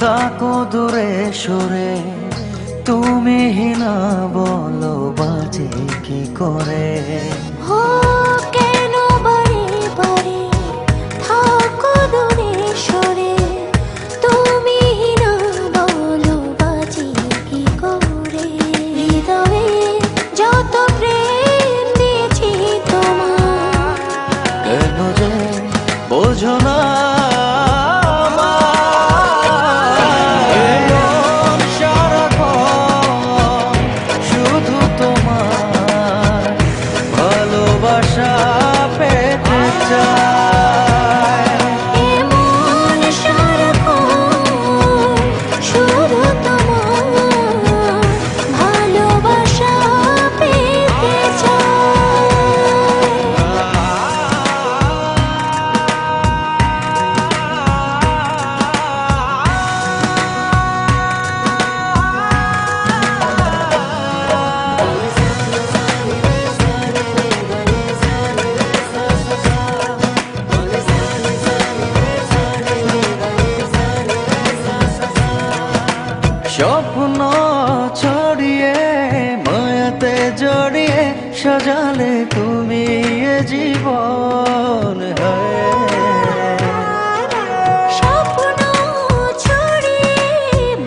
তাকো দূরে সরে, তুমি না বলো বাজে কি করে। ও কেন বারে বারে থাকো দূরে সরে, তুমি না বলো বাজে কি করে। হৃদয়ে যত প্রেম দিয়েছি তোমার, কেন যে বোঝো না স্বপ্ন ছড়িয়ে মায়াতে জড়িয়ে সাজালে তুমি এ জীবন। স্বপ্ন ছড়িয়ে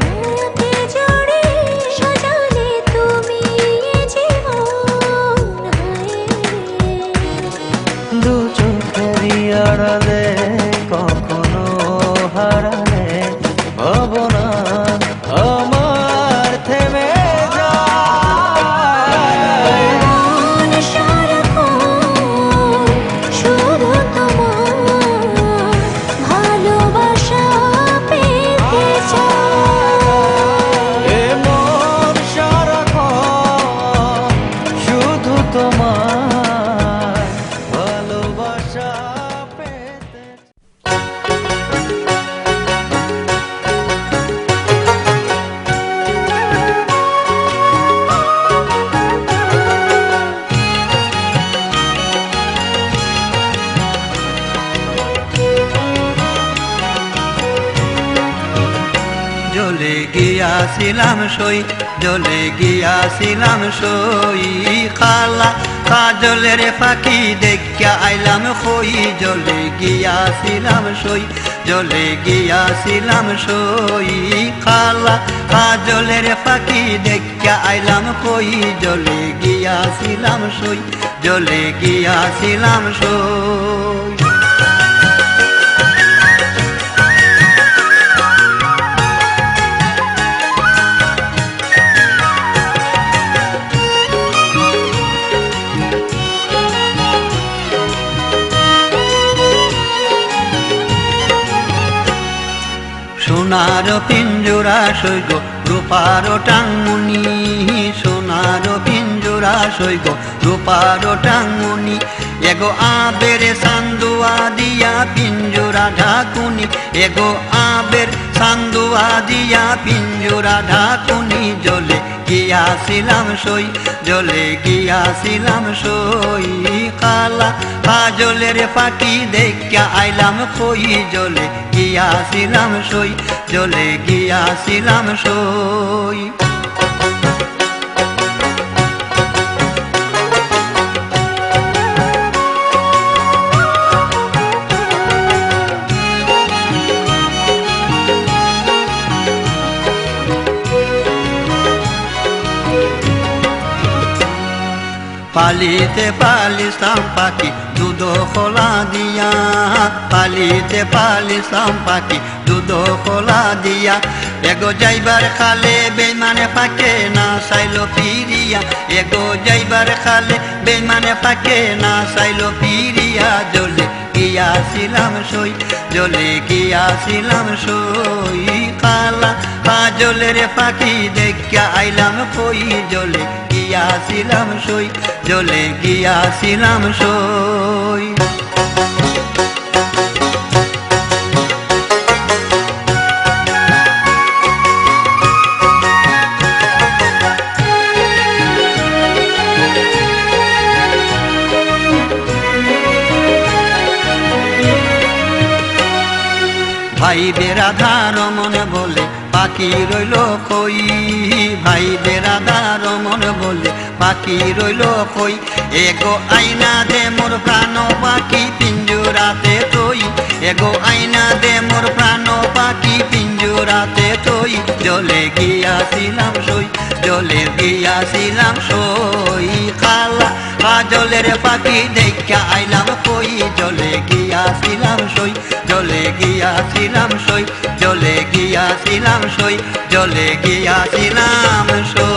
মায়াতে জড়িয়ে সাজালে তুমি এ জীবন। দু চোখেরই আড়ালে কখনো হারালে ভাবনা আমার থেমে যায়। মন সারাক্ষণ শুধু তোমার ভালোবাসা পেতে চায়। এ মন সারাক্ষণ শুধু তোমার ভালোবাসা পেতে। জ্বলে গিয়াছিলাম সই, জ্বলে গিয়াছিলাম সই, খালা কাজলের ফাঁকি দেখিয়া আইলাম খই। জ্বলে গিয়াছিলাম সই, জ্বলে গিয়াছিলাম সই, খালা কাজলের ফাঁকি দেখিয়া আইলাম খই। জ্বলে গিয়াছিলাম সই, জ্বলে গিয়াছিলাম সই। সোনার পিঞ্জরা সৈগ রূপার টাঙ্গুনি, সোনার পিঞ্জরা সৈগ রূপার টাঙ্গুনি, এগো আবের সান্দুয়া দিয়া পিঞ্জরা ঢাকুনি, এগো আবের সান্দুয়া দিয়া পিঞ্জরা ঢাকুনি। জ্বলে গিয়াছিলাম সই, জ্বলে গিয়াছিলাম সই, কালা কাজলের ফাঁকি দেখিয়া আইলাম খই। জ্বলে গিয়াছিলাম সই, জ্বলে গিয়াছিলাম সই। পালিতে পালিসাম পাখি দুধ খোলা দিয়া, পালিতে পালিসাম পাখি দুধ খোলা দিয়া, এগো যাইবার খালে বেইমানে পাকে না চাইলো ফিরিয়া, এগো যাইবার খালে বেইমানে পাকে না চাইলো ফিরিয়া। জ্বলে গিয়াছিলাম সই, জ্বলে গিয়াছিলাম সই, কালা কাজলের ফাঁকি দেখিয়া আইলাম কই। জ্বলে গিয়াছিলাম সই, জ্বলে গিয়াছিলাম সই। ভাই ভাই বেরাধার মনে বলে পাখি রইল কই, ভাই বেরাধার মনে বলে পাখি রইল কই, এগো আইনা দে মোর প্রাণ পাখি পিঞ্জুরাতে তৈ, এগো আইনা দে মোর প্রাণ পাখি পিঞ্জুরাতে তৈ, জলে গিয়াছিলাম সই, জলে গিয়াছিলাম সই, খালা জলের পাখি দেখা আইলাম কই, জলে গিয়াছিলাম সই, জলে গিয়াছিলাম সই, জলে গিয়াছিলাম সই, জলে গিয়াছিলাম সই।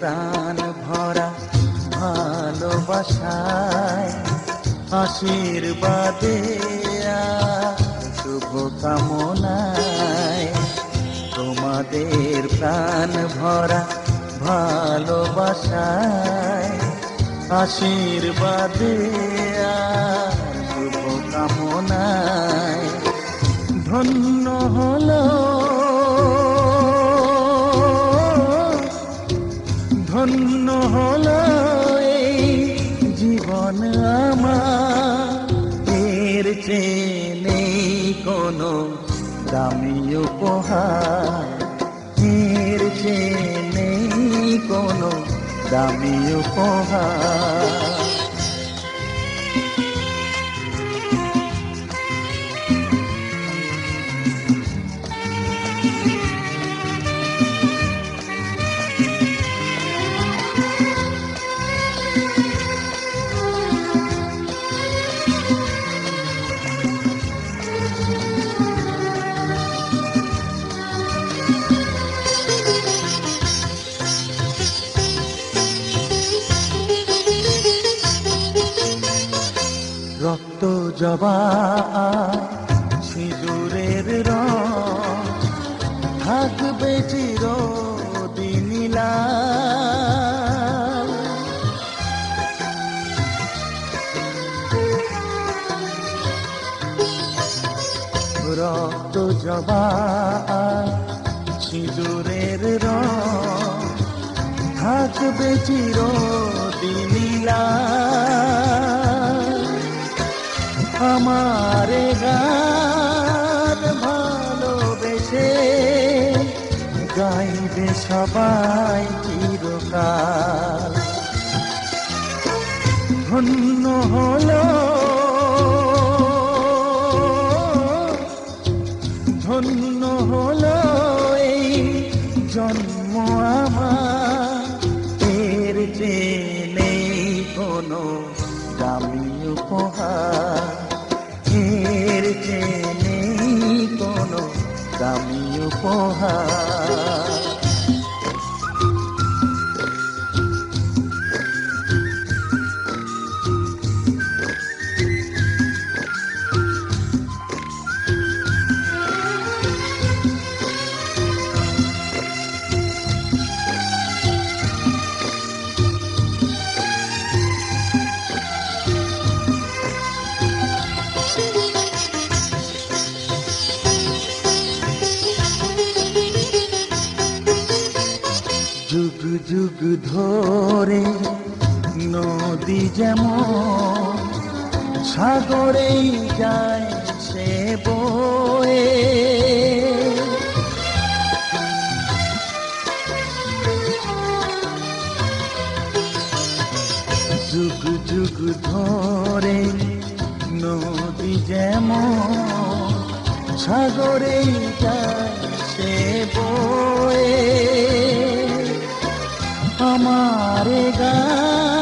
প্রাণ ভরা ভালোবাসায় আশীর্বাদে শুভকামনায় তোমাদের প্রাণ ভরা ভালোবাসায় আশীর্বাদে আর শুভকামনায় ধন্য হলো ধন্য হলো এই জীবন আমার, এর চেয়ে নেই কোনো দামি উপহার, এর চেয়ে নেই কোনো দামি উপহার। রক্ত জবা সিঁদুরের রং থাকবে চিরদিন লাল। রক্ত জবা সিঁদুরের রং থাকবে চিরদিন লাল। আমারে গান ভালোবেসে গাইবে সবাই চিরকাল। ধন্য হলো ধন্য হলো এই জন্ম আমার, এর চেয়ে নেই কোনো দামি উপহার, এর চেয়ে নেই কোনো দামি উপহার। যুগ যুগ ধরে নদী যেমন সাগরেই যায় সে বয়ে, যুগ যুগ ধরে নদী যেমন সাগরেই যায় সে বয়ে। আমারে গান